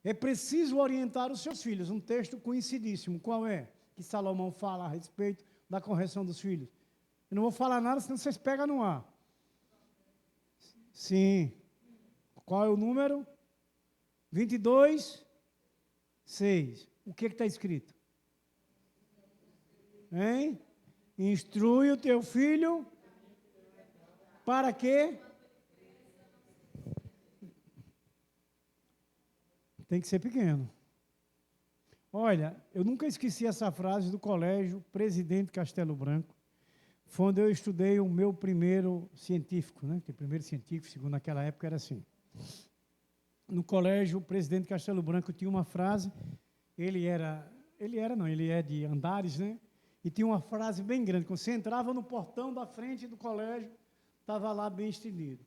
é preciso orientar os seus filhos. Um texto conhecidíssimo, qual é? Que Salomão fala a respeito da correção dos filhos. Eu não vou falar nada, senão vocês pegam no ar. Sim. Qual é o número? 22, 6. O que está escrito? Hein? Instrui o teu filho para quê? Tem que ser pequeno. Olha, eu nunca esqueci essa frase do colégio Presidente Castelo Branco, foi onde eu estudei o meu primeiro científico, né? Que primeiro científico, segundo naquela época, era assim. No colégio Presidente Castelo Branco tinha uma frase, ele é de Andares, né? E tinha uma frase bem grande, quando você entrava no portão da frente do colégio, estava lá bem estendido.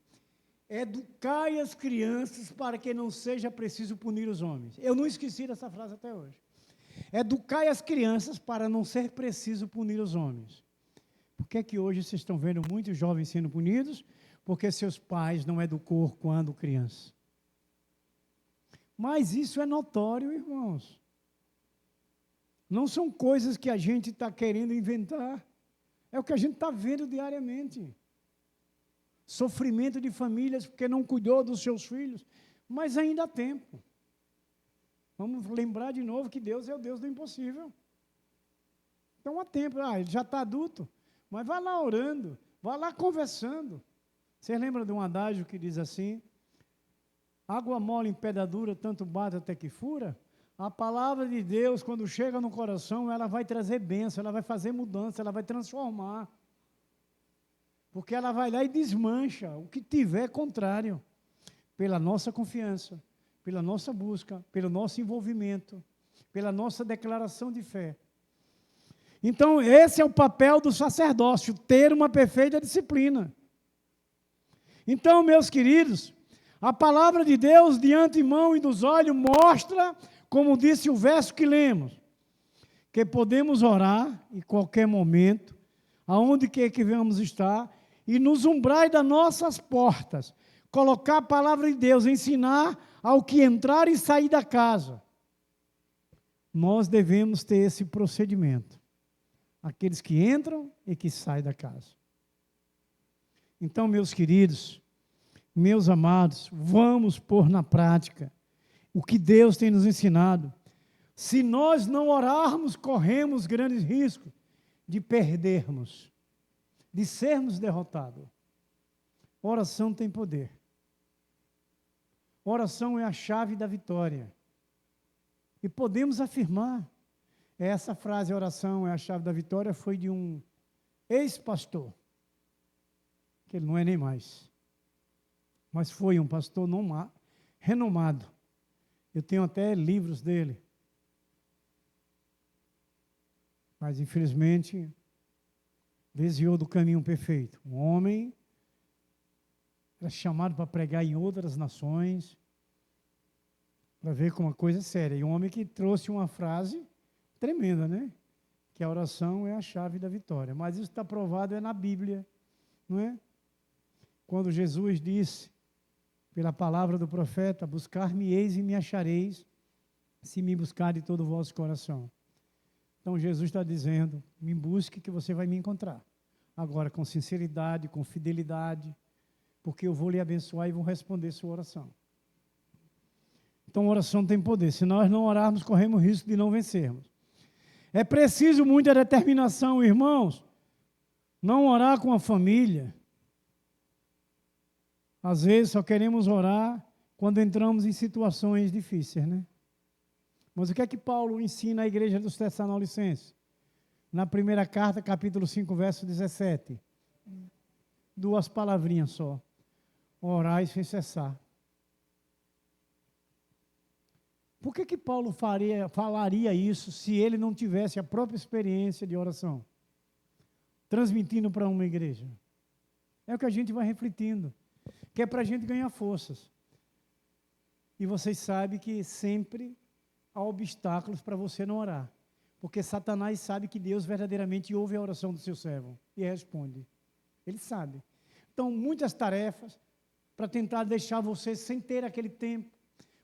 Educai as crianças para que não seja preciso punir os homens. Eu não esqueci dessa frase até hoje. Educai as crianças para não ser preciso punir os homens. Por que é que hoje vocês estão vendo muitos jovens sendo punidos? Porque seus pais não educou quando criança. Mas isso é notório, irmãos. Não são coisas que a gente está querendo inventar. É o que a gente está vendo diariamente. Sofrimento de famílias porque não cuidou dos seus filhos. Mas ainda há tempo. Vamos lembrar de novo que Deus é o Deus do impossível. Então há tempo. Ele já está adulto. Mas vai lá orando. Vai lá conversando. Você lembra de um adágio que diz assim? Água mole em pedra dura, tanto bate até que fura? A palavra de Deus, quando chega no coração, ela vai trazer bênção, ela vai fazer mudança, ela vai transformar. Porque ela vai lá e desmancha o que tiver contrário, pela nossa confiança, pela nossa busca, pelo nosso envolvimento, pela nossa declaração de fé. Então, esse é o papel do sacerdócio, ter uma perfeita disciplina. Então, meus queridos, a palavra de Deus de antemão e dos olhos mostra como disse o verso que lemos, que podemos orar em qualquer momento, aonde quer que venhamos estar, e nos umbrais das nossas portas, colocar a palavra de Deus, ensinar ao que entrar e sair da casa. Nós devemos ter esse procedimento. Aqueles que entram e que saem da casa. Então, meus queridos, meus amados, vamos pôr na prática o que Deus tem nos ensinado. Se nós não orarmos, corremos grandes riscos de perdermos, de sermos derrotados. Oração tem poder. Oração é a chave da vitória. E podemos afirmar, essa frase, oração é a chave da vitória, foi de um ex-pastor, que ele não é nem mais, mas foi um pastor renomado. Eu tenho até livros dele. Mas, infelizmente, desviou do caminho perfeito. Um homem era chamado para pregar em outras nações, para ver como uma coisa séria. E um homem que trouxe uma frase tremenda, né? Que a oração é a chave da vitória. Mas isso está provado na Bíblia, não é? Quando Jesus disse, pela palavra do profeta, buscar-me-eis e me achareis, se me buscar de todo o vosso coração. Então Jesus está dizendo, me busque que você vai me encontrar. Agora, com sinceridade, com fidelidade, porque eu vou lhe abençoar e vou responder sua oração. Então, a oração tem poder. Se nós não orarmos, corremos risco de não vencermos. É preciso muita determinação, irmãos. Não orar com a família. Às vezes, só queremos orar quando entramos em situações difíceis, né? Mas o que é que Paulo ensina à igreja dos Tessalonicenses? Na primeira carta, capítulo 5, verso 17. 2 palavrinhas só. Orai sem cessar. Por que Paulo falaria isso se ele não tivesse a própria experiência de oração? Transmitindo para uma igreja. É o que a gente vai refletindo. Que é para a gente ganhar forças. E vocês sabem que sempre há obstáculos para você não orar. Porque Satanás sabe que Deus verdadeiramente ouve a oração do seu servo e responde. Ele sabe. Então, muitas tarefas para tentar deixar você sem ter aquele tempo.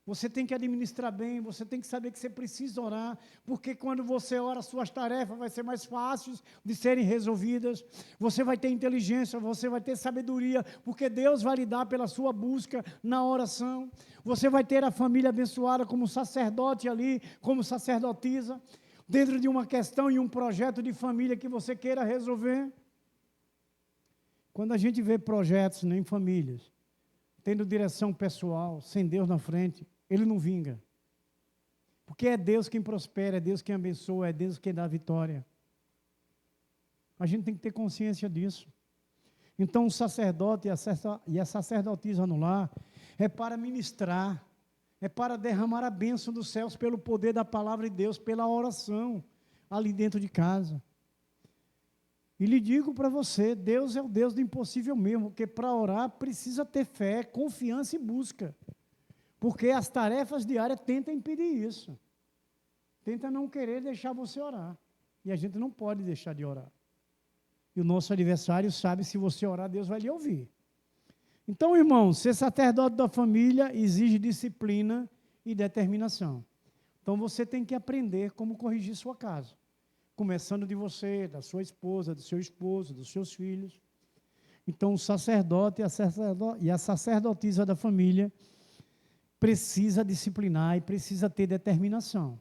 Você tem que administrar bem, você tem que saber que você precisa orar, porque quando você ora, suas tarefas vão ser mais fáceis de serem resolvidas, você vai ter inteligência, você vai ter sabedoria, porque Deus vai lhe dar pela sua busca na oração, você vai ter a família abençoada como sacerdote ali, como sacerdotisa, dentro de uma questão e um projeto de família que você queira resolver. Quando a gente vê projetos em famílias, tendo direção pessoal, sem Deus na frente, ele não vinga. Porque é Deus quem prospera, é Deus quem abençoa, é Deus quem dá a vitória. A gente tem que ter consciência disso. Então, o sacerdote e a sacerdotisa no lar é para ministrar, é para derramar a bênção dos céus pelo poder da palavra de Deus, pela oração, ali dentro de casa. E lhe digo para você, Deus é o Deus do impossível mesmo, porque para orar precisa ter fé, confiança e busca. Porque as tarefas diárias tentam impedir isso. Tenta não querer deixar você orar. E a gente não pode deixar de orar. E o nosso adversário sabe, se você orar, Deus vai lhe ouvir. Então, irmãos, ser sacerdote da família exige disciplina e determinação. Então, você tem que aprender como corrigir sua casa. Começando de você, da sua esposa, do seu esposo, dos seus filhos. Então, o sacerdote e a sacerdotisa da família precisa disciplinar e precisa ter determinação.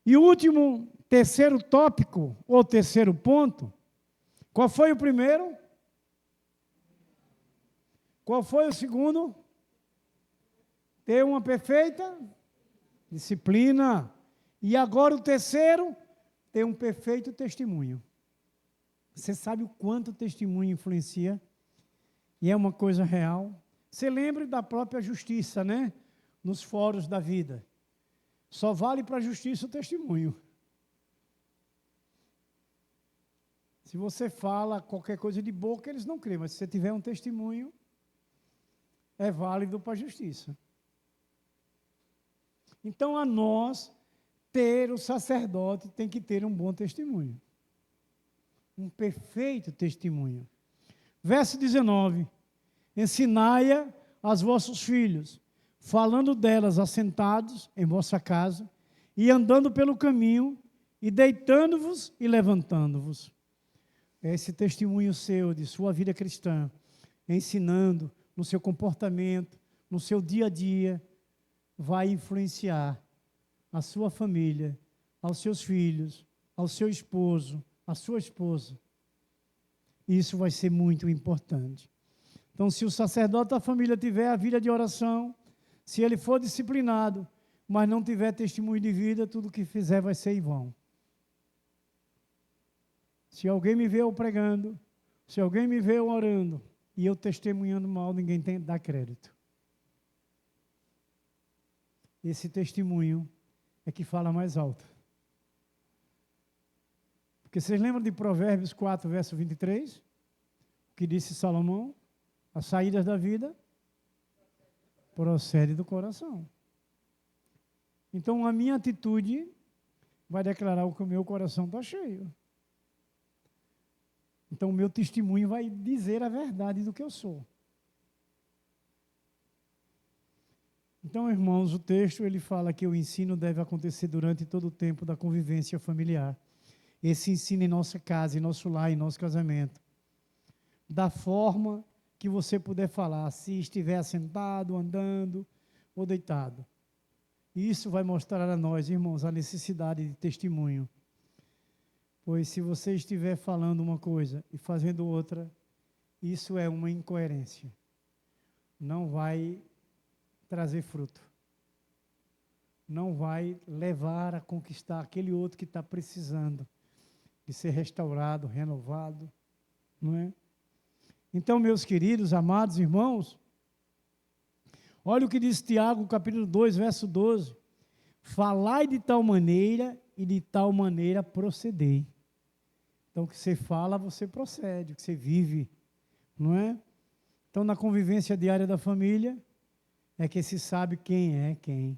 E o último, terceiro tópico, ou terceiro ponto, qual foi o primeiro? Qual foi o segundo? Ter uma perfeita disciplina. E agora o terceiro, ter um perfeito testemunho. Você sabe o quanto o testemunho influencia? E é uma coisa real. Você lembra da própria justiça, né? Nos fóruns da vida. Só vale para a justiça o testemunho. Se você fala qualquer coisa de boca, eles não creem, mas se você tiver um testemunho, é válido para a justiça. Então, a nós, o sacerdote tem que ter um bom testemunho. Um perfeito testemunho. Verso 19. Ensinai-a aos vossos filhos, falando delas assentados em vossa casa, e andando pelo caminho, e deitando-vos e levantando-vos. Esse testemunho seu, de sua vida cristã, ensinando no seu comportamento, no seu dia a dia, vai influenciar a sua família, aos seus filhos, ao seu esposo, à sua esposa. Isso vai ser muito importante. Então, se o sacerdote da família tiver a vida de oração, se ele for disciplinado, mas não tiver testemunho de vida, tudo que fizer vai ser em vão. Se alguém me vê eu pregando, se alguém me vê eu orando, e eu testemunhando mal, ninguém dá crédito. Esse testemunho é que fala mais alto. Porque vocês lembram de Provérbios 4, verso 23? O que disse Salomão? As saídas da vida procedem do coração. Então, a minha atitude vai declarar que o meu coração está cheio. Então, o meu testemunho vai dizer a verdade do que eu sou. Então, irmãos, o texto ele fala que o ensino deve acontecer durante todo o tempo da convivência familiar. Esse ensino em nossa casa, em nosso lar, em nosso casamento. Da forma que você puder falar, se estiver sentado, andando ou deitado. Isso vai mostrar a nós, irmãos, a necessidade de testemunho. Pois se você estiver falando uma coisa e fazendo outra, isso é uma incoerência. Não vai trazer fruto. Não vai levar a conquistar aquele outro que está precisando de ser restaurado, renovado, não é? Então, meus queridos, amados irmãos, olha o que diz Tiago, capítulo 2, verso 12. Falai de tal maneira e de tal maneira procedei. Então, o que você fala, você procede, o que você vive, não é? Então, na convivência diária da família, é que se sabe quem é quem,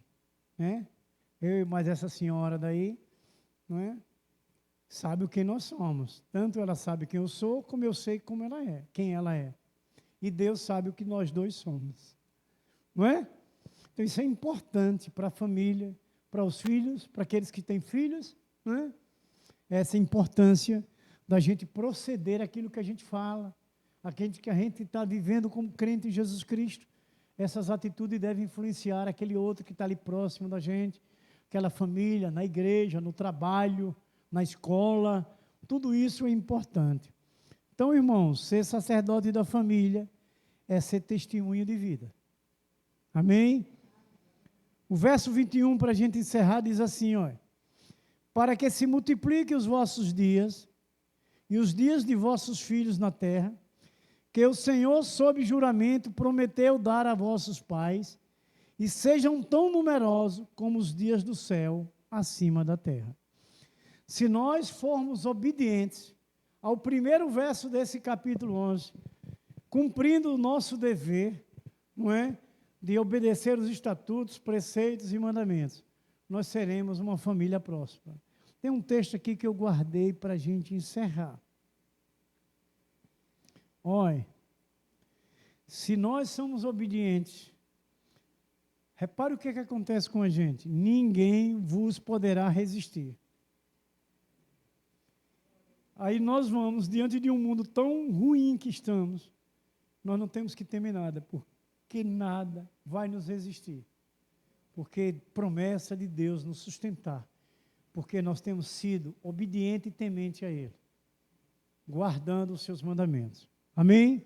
né? Eu e mais essa senhora daí, não é? Sabe o que nós somos. Tanto ela sabe quem eu sou, como eu sei como ela é, quem ela é. E Deus sabe o que nós dois somos. Não é? Então isso é importante para a família, para os filhos, para aqueles que têm filhos, não é? Essa importância da gente proceder aquilo que a gente fala, aquilo que a gente está vivendo como crente em Jesus Cristo. Essas atitudes devem influenciar aquele outro que está ali próximo da gente, aquela família, na igreja, no trabalho, na escola, tudo isso é importante. Então, irmãos, ser sacerdote da família é ser testemunho de vida. Amém? O verso 21, para a gente encerrar, diz assim, ó, para que se multipliquem os vossos dias e os dias de vossos filhos na terra, que o Senhor, sob juramento, prometeu dar a vossos pais, e sejam tão numerosos como os dias do céu acima da terra. Se nós formos obedientes ao primeiro verso desse capítulo 11, cumprindo o nosso dever, não é? De obedecer os estatutos, preceitos e mandamentos, nós seremos uma família próspera. Tem um texto aqui que eu guardei para a gente encerrar. Olha, se nós somos obedientes, repare o que acontece com a gente. Ninguém vos poderá resistir. Aí nós vamos, diante de um mundo tão ruim que estamos, nós não temos que temer nada, porque nada vai nos resistir. Porque promessa de Deus nos sustentar. Porque nós temos sido obediente e temente a Ele, guardando os seus mandamentos. Amém?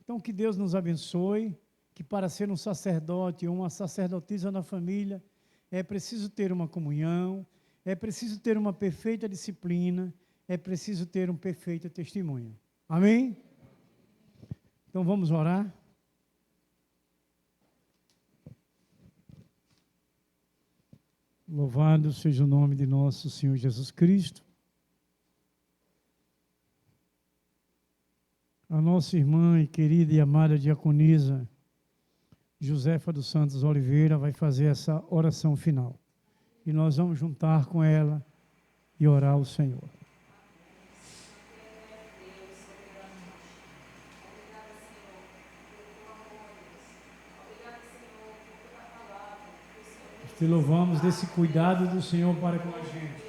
Então, que Deus nos abençoe, que para ser um sacerdote ou uma sacerdotisa na família, é preciso ter uma comunhão, é preciso ter uma perfeita disciplina, é preciso ter um perfeito testemunho. Amém? Então, vamos orar. Louvado seja o nome de nosso Senhor Jesus Cristo. A nossa irmã e querida e amada diaconisa Josefa dos Santos Oliveira vai fazer essa oração final. E nós vamos juntar com ela e orar ao Senhor. Te louvamos desse cuidado do Senhor para com a gente.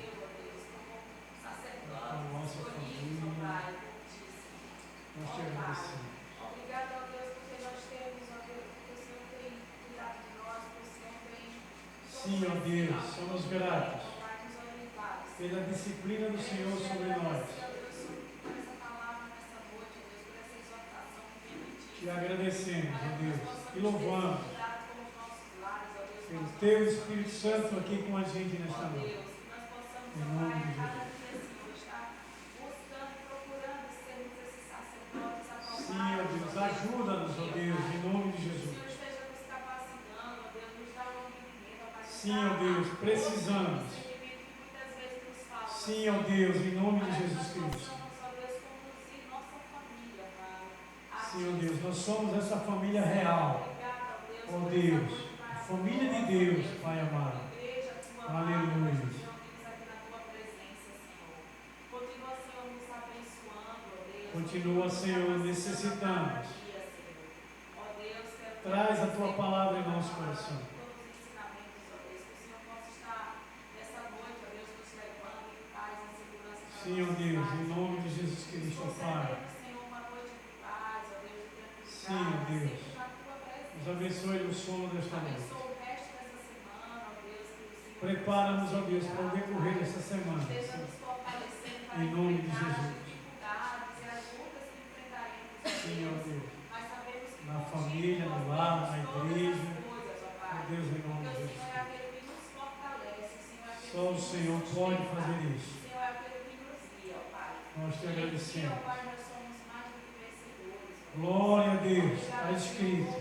A nossa família. Nós te agradecemos. Obrigado, ó Deus, porque nós temos, ó Deus, porque o Senhor tem cuidado de nós, porque o Senhor tem... Sim, ó Deus, somos gratos pela disciplina do Senhor sobre nós. Te agradecemos, ó Deus, e louvamos pelo Teu Espírito Santo aqui com a gente nesta noite. Em nome de Jesus. Sim, ó Deus, ajuda-nos, ó Deus, em nome de Jesus. Sim, ó Deus, precisamos. Sim, ó Deus, em nome de Jesus Cristo. Sim, ó Deus, nós somos essa família real. Ó Deus, a família de Deus, Pai amado. Aleluia. Continua, Senhor, necessitamos. Traz a Tua palavra em nosso coração. Sim, ó Deus, em nome de Jesus Cristo, Pai. Sim, ó Deus. Nos abençoe no sono desta noite. Prepara-nos, ó Deus, para o decorrer desta semana. Em nome de Jesus. Sim, ó Deus. Na família, no lar, na igreja. Ó Deus, em nome de Jesus. Só o Senhor pode fazer isso. Nós te agradecemos. Glória a Deus. Está escrito.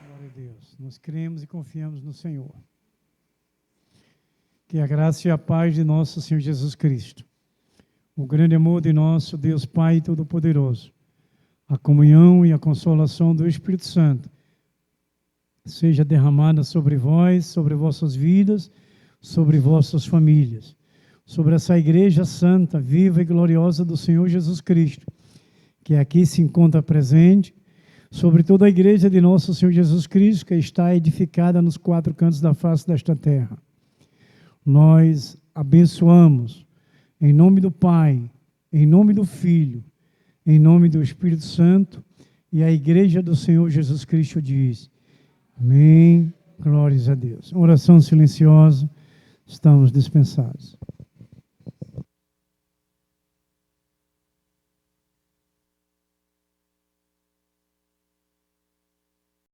Glória a Deus. Nós cremos e confiamos no Senhor. Que a graça e a paz de nosso Senhor Jesus Cristo, o grande amor de nosso Deus Pai Todo-Poderoso, a comunhão e a consolação do Espírito Santo seja derramada sobre vós, sobre vossas vidas, sobre vossas famílias, sobre essa igreja santa, viva e gloriosa do Senhor Jesus Cristo, que aqui se encontra presente, sobre toda a igreja de nosso Senhor Jesus Cristo, que está edificada nos 4 cantos da face desta terra. Nós abençoamos, em nome do Pai, em nome do Filho, em nome do Espírito Santo, e a igreja do Senhor Jesus Cristo diz: amém, glórias a Deus. Oração silenciosa, estamos dispensados.